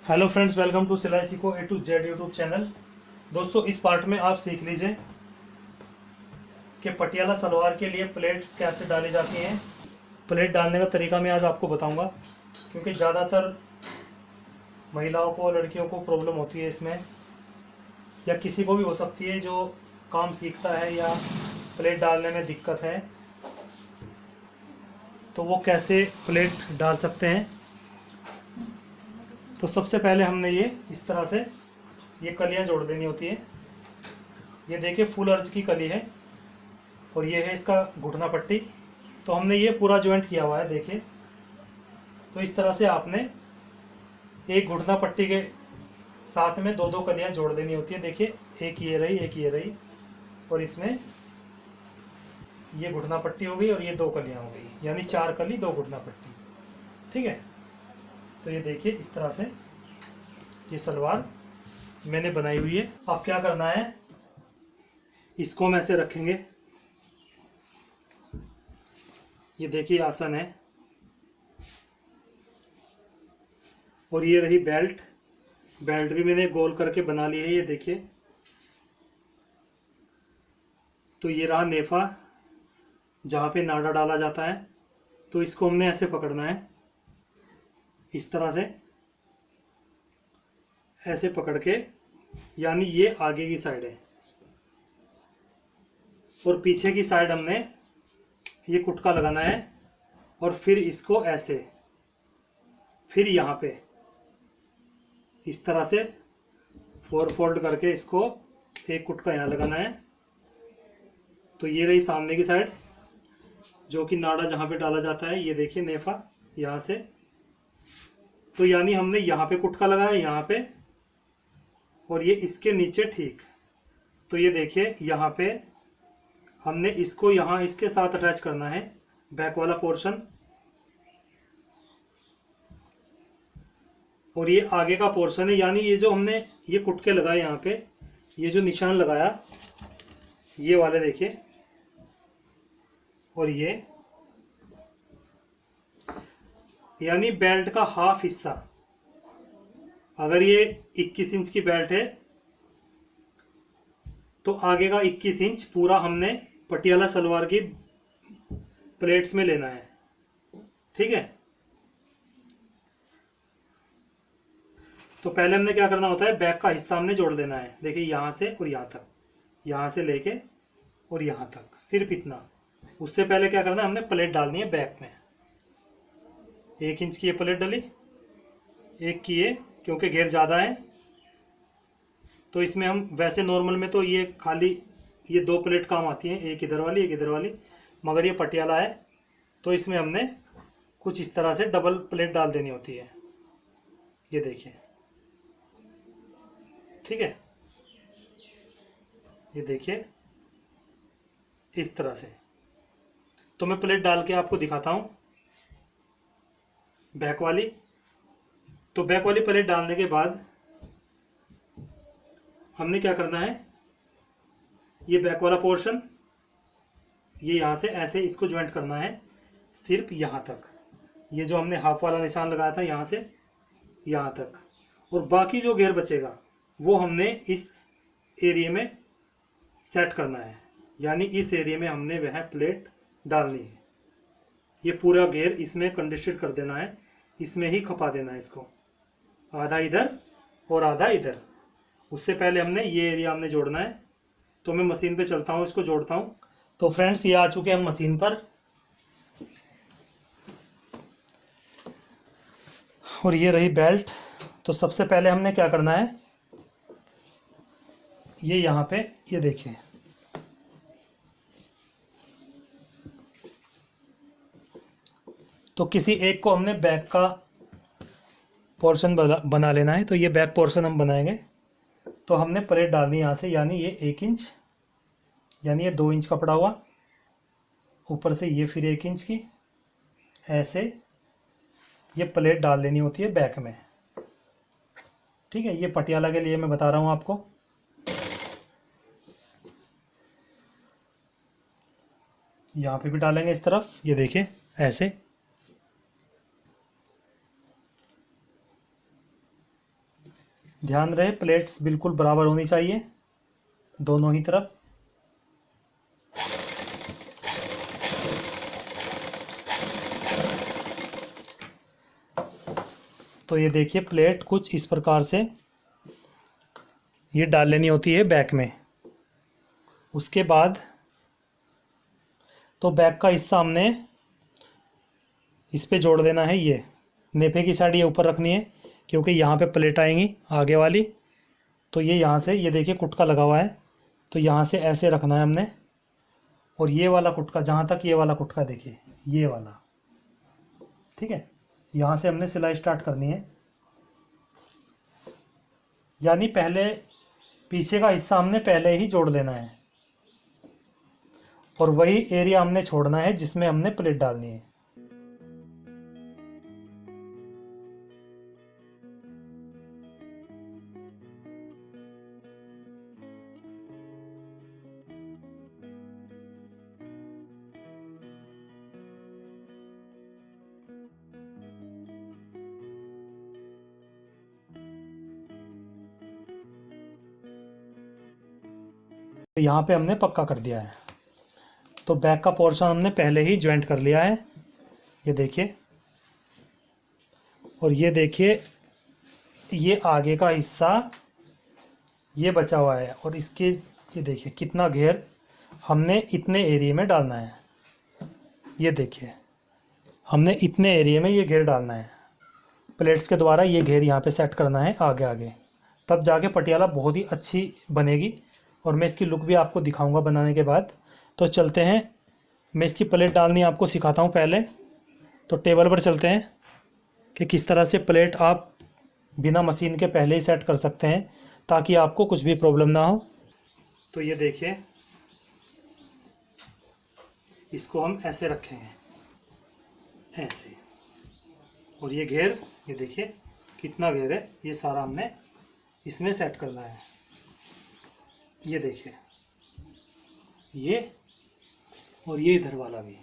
Hello friends, welcome to सिलाई सीखो A to Z YouTube channel. दोस्तों, इस पार्ट में आप सीख लीजिए कि पटियाला सलवार के लिए प्लेट्स कैसे डाली जाती हैं। प्लेट डालने का तरीका मैं आज आपको बताऊंगा, क्योंकि ज़्यादातर महिलाओं को, लड़कियों को प्रॉब्लम होती है इसमें, या किसी को भी हो सकती है जो काम सीखता है या प्लेट डालने में दिक्कत है, तो वो कैसे प्लेट डाल सकते हैं। तो सबसे पहले हमने ये इस तरह से ये कलियां जोड़ देनी होती है। ये देखिए फुल अर्ज की कली है और ये है इसका घुटना पट्टी। तो हमने ये पूरा ज्वाइंट किया हुआ है, देखिए। तो इस तरह से आपने एक घुटना पट्टी के साथ में दो दो कलियां जोड़ देनी होती है। देखिए, एक ये रही, एक ये रही, और इसमें ये घुटना पट्टी हो गई और ये दो कलियां हो गई, यानी 4 कली 2 घुटना पट्टी। ठीक है। तो ये देखिए इस तरह से ये सलवार मैंने बनाई हुई है। अब क्या करना है, इसको हम ऐसे रखेंगे। ये देखिए आसन है, और ये रही बेल्ट। बेल्ट भी मैंने गोल करके बना ली है, ये देखिए। तो ये रहा नेफा, जहाँ पे नाड़ा डाला जाता है। तो इसको हमने ऐसे पकड़ना है, इस तरह से ऐसे पकड़ के, यानी ये आगे की साइड है और पीछे की साइड हमने ये कुटका लगाना है। और फिर इसको ऐसे, फिर यहाँ पे इस तरह से 4 फोल्ड करके इसको एक कुटका यहाँ लगाना है। तो ये रही सामने की साइड, जो कि नाड़ा जहाँ पे डाला जाता है। ये देखिए नेफा यहाँ से। तो यानी हमने यहाँ पे कुटका लगाया, यहाँ पे, और ये इसके नीचे ठीक। तो ये देखिए यहाँ पे हमने इसको यहाँ इसके साथ अटैच करना है, बैक वाला पोर्शन। और ये आगे का पोर्शन है, यानी ये जो हमने ये कुटके लगाए यहाँ पे, ये जो निशान लगाया, ये वाले देखिए। और ये यानी बेल्ट का हाफ हिस्सा, अगर ये 21 इंच की बेल्ट है तो आगे का 21 इंच पूरा हमने पटियाला सलवार की प्लेट्स में लेना है। ठीक है। तो पहले हमने क्या करना होता है, बैक का हिस्सा हमने जोड़ देना है। देखिए यहाँ से और यहाँ तक, यहाँ से लेके और यहाँ तक, सिर्फ इतना। उससे पहले क्या करना है, हमने प्लेट डालनी है बैक में। 1 इंच की ये प्लेट डली, 1 की ये, क्योंकि घेर ज़्यादा है। तो इसमें हम वैसे नॉर्मल में तो ये खाली ये 2 प्लेट काम आती हैं, एक इधर वाली, एक इधर वाली। मगर ये पटियाला है तो इसमें हमने कुछ इस तरह से डबल प्लेट डाल देनी होती है। ये देखिए, ठीक है। ये देखिए इस तरह से। तो मैं प्लेट डाल के आपको दिखाता हूँ बैक वाली। तो बैक वाली प्लेट डालने के बाद हमने क्या करना है, ये बैक वाला पोर्शन, ये यहाँ से ऐसे इसको ज्वाइंट करना है सिर्फ यहाँ तक। ये जो हमने हाफ वाला निशान लगाया था यहाँ से यहाँ तक। और बाकी जो घेर बचेगा वो हमने इस एरिया में सेट करना है, यानी इस एरिया में हमने वह प्लेट डालनी है। ये पूरा घेर इसमें कंडिस्टेड कर देना है, इसमें ही खपा देना है इसको, आधा इधर और आधा इधर। उससे पहले हमने ये एरिया हमने जोड़ना है। तो मैं मशीन पे चलता हूँ, इसको जोड़ता हूँ। तो फ्रेंड्स, ये आ चुके हैं हम मशीन पर, और ये रही बेल्ट। तो सबसे पहले हमने क्या करना है, ये यहाँ पे ये देखिए, तो किसी एक को हमने बैक का पोर्शन बना लेना है। तो ये बैक पोर्शन हम बनाएंगे। तो हमने प्लेट डालनी यहाँ से, यानी ये 1 इंच, यानी ये 2 इंच कपड़ा हुआ, ऊपर से ये फिर 1 इंच की, ऐसे ये प्लेट डाल देनी होती है बैक में। ठीक है। ये पटियाला के लिए मैं बता रहा हूँ आपको। यहाँ पे भी डालेंगे इस तरफ, ये देखिए ऐसे। ध्यान रहे प्लेट्स बिल्कुल बराबर होनी चाहिए दोनों ही तरफ। तो ये देखिए प्लेट कुछ इस प्रकार से ये डाल लेनी होती है बैक में। उसके बाद तो बैक का हिस्सा हमने इस पे जोड़ देना है। ये नेफे की साइड ये ऊपर रखनी है क्योंकि यहाँ पे प्लेट आएंगी आगे वाली। तो ये यहाँ से ये देखिए कुटका लगा हुआ है, तो यहाँ से ऐसे रखना है हमने। और ये वाला कुटका जहाँ तक ये वाला कुटका देखिए ये वाला, ठीक है, यहाँ से हमने सिलाई स्टार्ट करनी है। यानी पहले पीछे का हिस्सा हमने पहले ही जोड़ लेना है और वही एरिया हमने छोड़ना है जिसमें हमने प्लेट डालनी है। तो यहाँ पे हमने पक्का कर दिया है। तो बैक का पोर्शन हमने पहले ही ज्वाइंट कर लिया है, ये देखिए। और ये देखिए ये आगे का हिस्सा ये बचा हुआ है और इसके ये देखिए कितना घेर हमने इतने एरिया में डालना है। ये देखिए हमने इतने एरिया में ये घेर डालना है। प्लेट्स के द्वारा ये घेर यहाँ पे सेट करना है आगे आगे, तब जाके पटियाला बहुत ही अच्छी बनेगी। और मैं इसकी लुक भी आपको दिखाऊंगा बनाने के बाद। तो चलते हैं, मैं इसकी प्लेट डालनी आपको सिखाता हूँ पहले। तो टेबल पर चलते हैं कि किस तरह से प्लेट आप बिना मशीन के पहले ही सेट कर सकते हैं ताकि आपको कुछ भी प्रॉब्लम ना हो। तो ये देखिए इसको हम ऐसे रखेंगे, ऐसे। और ये घेर ये देखिए कितना घेर है, ये सारा हमने इसमें सेट करना है। ये देखिए ये और ये इधर वाला भी,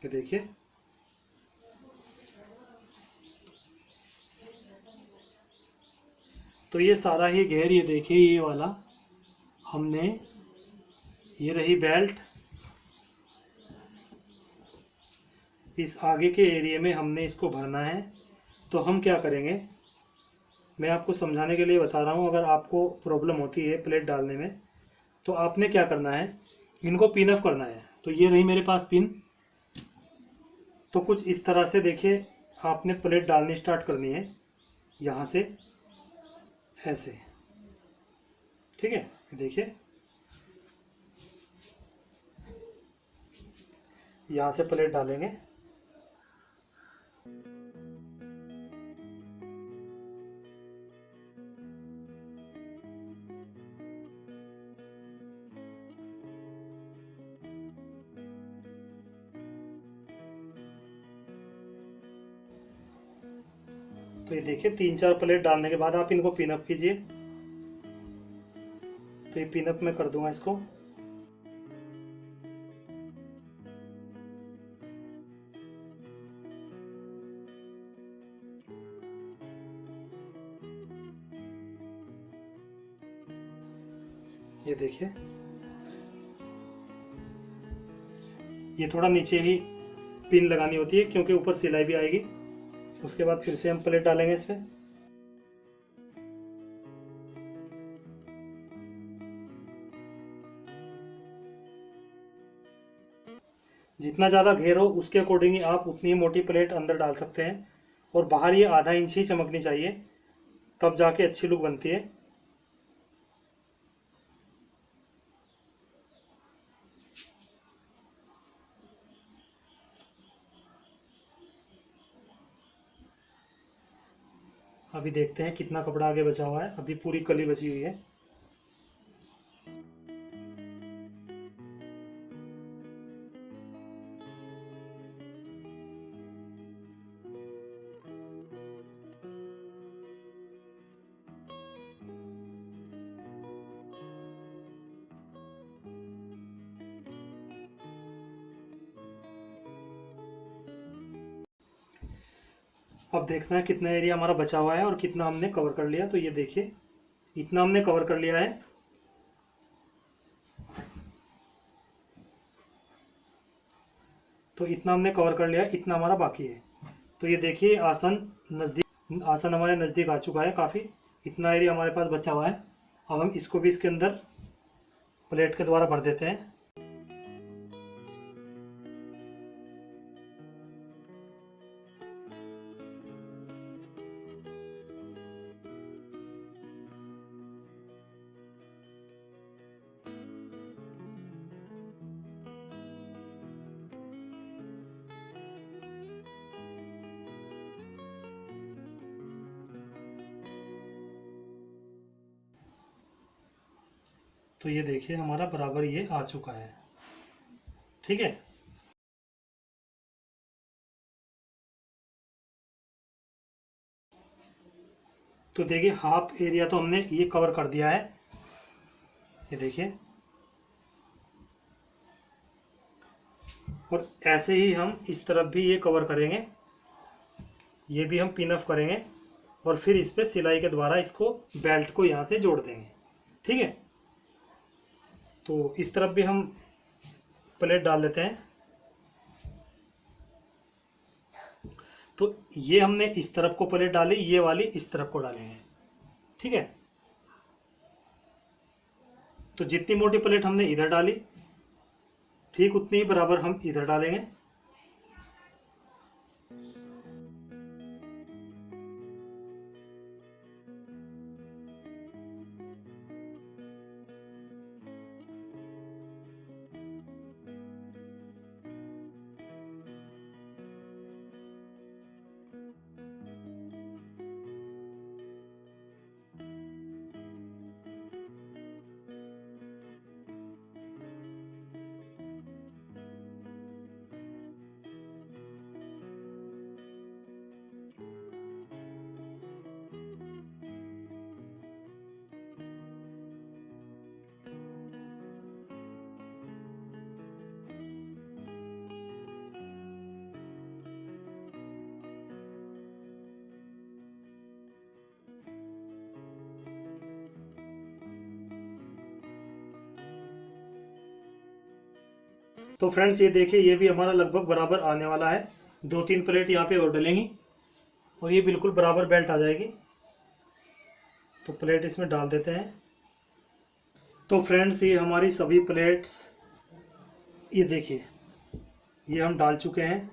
ये देखिए। तो ये सारा ही घेर ये देखिए ये वाला हमने, ये रही बेल्ट, इस आगे के एरिया में हमने इसको भरना है। तो हम क्या करेंगे, मैं आपको समझाने के लिए बता रहा हूँ। अगर आपको प्रॉब्लम होती है प्लेट डालने में तो आपने क्या करना है, इनको पिन अप करना है। तो ये रही मेरे पास पिन। तो कुछ इस तरह से देखिए आपने प्लेट डालनी स्टार्ट करनी है यहाँ से ऐसे, ठीक है। देखिए यहाँ से प्लेट डालेंगे, तो ये देखिए 3-4 प्लेट डालने के बाद आप इनको पिनअप कीजिए। तो ये पिनअप मैं कर दूंगा इसको। ये देखिए ये थोड़ा नीचे ही पिन लगानी होती है क्योंकि ऊपर सिलाई भी आएगी। उसके बाद फिर से हम प्लेट डालेंगे इस पर। जितना ज़्यादा घेर हो उसके अकॉर्डिंग ही आप उतनी ही मोटी प्लेट अंदर डाल सकते हैं। और बाहर ये आधा इंच ही चमकनी चाहिए, तब जाके अच्छी लुक बनती है। अभी देखते हैं कितना कपड़ा आगे बचा हुआ है। अभी पूरी कली बची हुई है। अब देखना है कितना एरिया हमारा बचा हुआ है और कितना हमने कवर कर लिया। तो ये देखिए इतना हमने कवर कर लिया है। तो इतना हमने कवर कर लिया, इतना हमारा बाकी है। तो ये देखिए आसन हमारे नज़दीक आ चुका है काफ़ी। इतना एरिया हमारे पास बचा हुआ है। अब हम इसको भी इसके अंदर प्लेट के द्वारा भर देते हैं। तो ये देखिए हमारा बराबर ये आ चुका है। ठीक है। तो देखिए हाफ एरिया तो हमने ये कवर कर दिया है। ये देखिए, और ऐसे ही हम इस तरफ भी ये कवर करेंगे। ये भी हम पिन अप करेंगे और फिर इस पे सिलाई के द्वारा इसको बेल्ट को यहाँ से जोड़ देंगे। ठीक है। तो इस तरफ भी हम प्लेट डाल लेते हैं। तो ये हमने इस तरफ को प्लेट डाली, ये वाली इस तरफ को डालेंगे। ठीक है। तो जितनी मोटी प्लेट हमने इधर डाली, ठीक उतनी ही बराबर हम इधर डालेंगे। तो फ्रेंड्स ये देखिए ये भी हमारा लगभग बराबर आने वाला है। 2-3 प्लेट यहाँ पे और डलेंगी और ये बिल्कुल बराबर बेल्ट आ जाएगी। तो प्लेट इसमें डाल देते हैं। तो फ्रेंड्स ये हमारी सभी प्लेट्स ये देखिए ये हम डाल चुके हैं।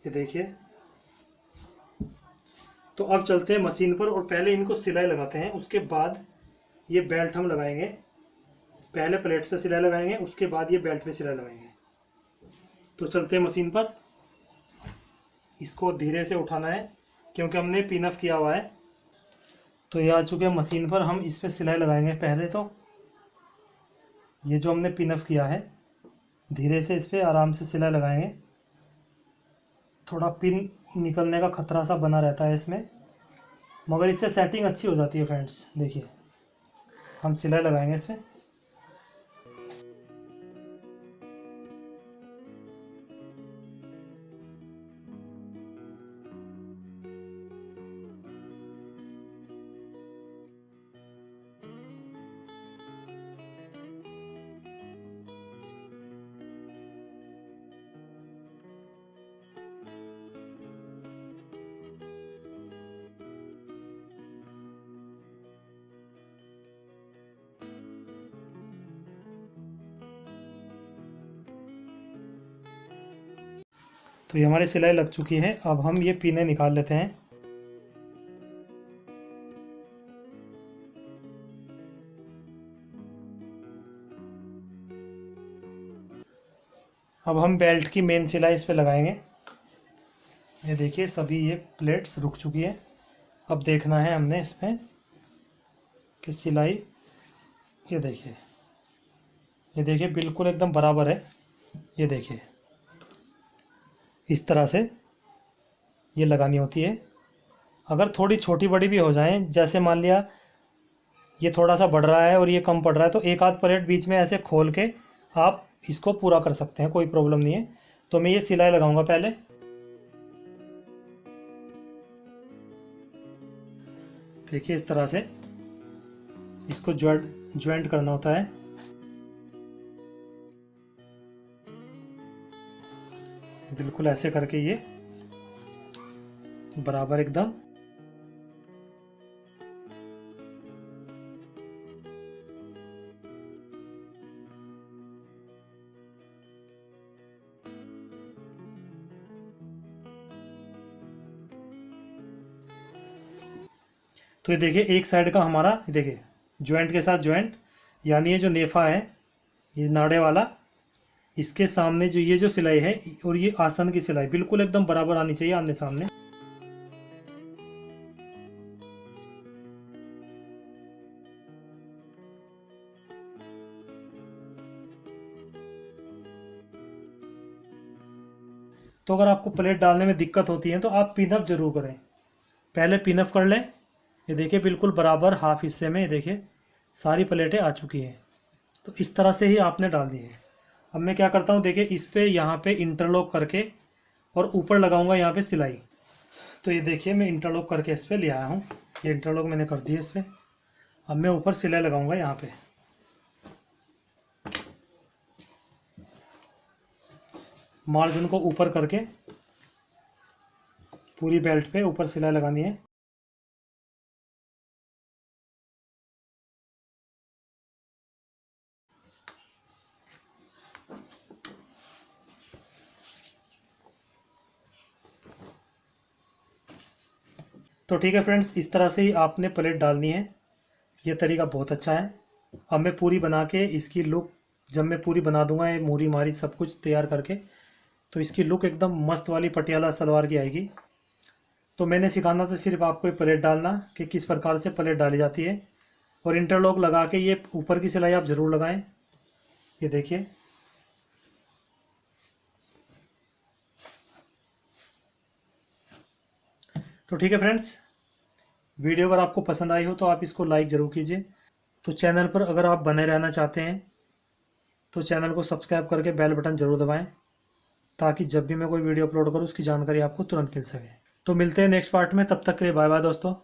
ये देखिए। तो अब चलते हैं मशीन पर और पहले इनको सिलाई लगाते हैं, उसके बाद ये बेल्ट हम लगाएंगे। पहले प्लेट पे सिलाई लगाएंगे, उसके बाद ये बेल्ट पे सिलाई लगाएंगे। तो चलते हैं मशीन पर। इसको धीरे से उठाना है क्योंकि हमने पिन अप किया हुआ है। तो ये आ चुके हैं मशीन पर, हम इस पे सिलाई लगाएंगे। पहले तो ये जो हमने पिन अप किया है धीरे से इस पे आराम से सिलाई लगाएंगे। थोड़ा पिन निकलने का खतरा सा बना रहता है इसमें, मगर इससे सेटिंग अच्छी हो जाती है फ्रेंड्स। देखिए हम सिलाई लगाएंगे इसमें। तो ये हमारी सिलाई लग चुकी है। अब हम ये पिने निकाल लेते हैं। अब हम बेल्ट की मेन सिलाई इस पे लगाएंगे। ये देखिए सभी ये प्लेट्स रुक चुकी है। अब देखना है हमने इसमें कि सिलाई ये देखिए बिल्कुल एकदम बराबर है। ये देखिए इस तरह से ये लगानी होती है। अगर थोड़ी छोटी बड़ी भी हो जाए, जैसे मान लिया ये थोड़ा सा बढ़ रहा है और ये कम पड़ रहा है, तो एक आध प्लेट बीच में ऐसे खोल के आप इसको पूरा कर सकते हैं, कोई प्रॉब्लम नहीं है। तो मैं ये सिलाई लगाऊंगा पहले। देखिए इस तरह से इसको ज्वाइंट करना होता है। बिल्कुल ऐसे करके ये बराबर एकदम। तो ये देखिए एक साइड का हमारा, देखिए ज्वाइंट के साथ ज्वाइंट, यानी ये जो नेफा है ये नाड़े वाला, इसके सामने जो ये जो सिलाई है और ये आसन की सिलाई बिल्कुल एकदम बराबर आनी चाहिए आमने सामने। तो अगर आपको प्लेट डालने में दिक्कत होती है तो आप पिनअप जरूर करें, पहले पिनअप कर लें। ये देखिए बिल्कुल बराबर हाफ हिस्से में, ये देखिए सारी प्लेटें आ चुकी हैं। तो इस तरह से ही आपने डालनी है। अब मैं क्या करता हूँ, देखिए इस पे यहाँ पे इंटरलॉक करके और ऊपर लगाऊंगा यहाँ पे सिलाई। तो ये देखिए मैं इंटरलॉक करके इस पे ले आया हूँ, ये इंटरलॉक मैंने कर दिया इस पे। अब मैं ऊपर सिलाई लगाऊंगा यहाँ पे। मार्जिन को ऊपर करके पूरी बेल्ट पे ऊपर सिलाई लगानी है। तो ठीक है फ्रेंड्स, इस तरह से ही आपने प्लेट डालनी है। ये तरीका बहुत अच्छा है। अब मैं पूरी बना के इसकी लुक, जब मैं पूरी बना दूंगा ये मूरी मारी सब कुछ तैयार करके, तो इसकी लुक एकदम मस्त वाली पटियाला सलवार की आएगी। तो मैंने सिखाना था सिर्फ आपको ये प्लेट डालना कि किस प्रकार से प्लेट डाली जाती है, और इंटरलॉक लगा के ये ऊपर की सिलाई आप ज़रूर लगाएं। ये देखिए तो ठीक है फ्रेंड्स, वीडियो अगर आपको पसंद आई हो तो आप इसको लाइक ज़रूर कीजिए। तो चैनल पर अगर आप बने रहना चाहते हैं तो चैनल को सब्सक्राइब करके बेल बटन ज़रूर दबाएं, ताकि जब भी मैं कोई वीडियो अपलोड करूँ उसकी जानकारी आपको तुरंत मिल सके। तो मिलते हैं नेक्स्ट पार्ट में, तब तक के लिए बाय बाय दोस्तों।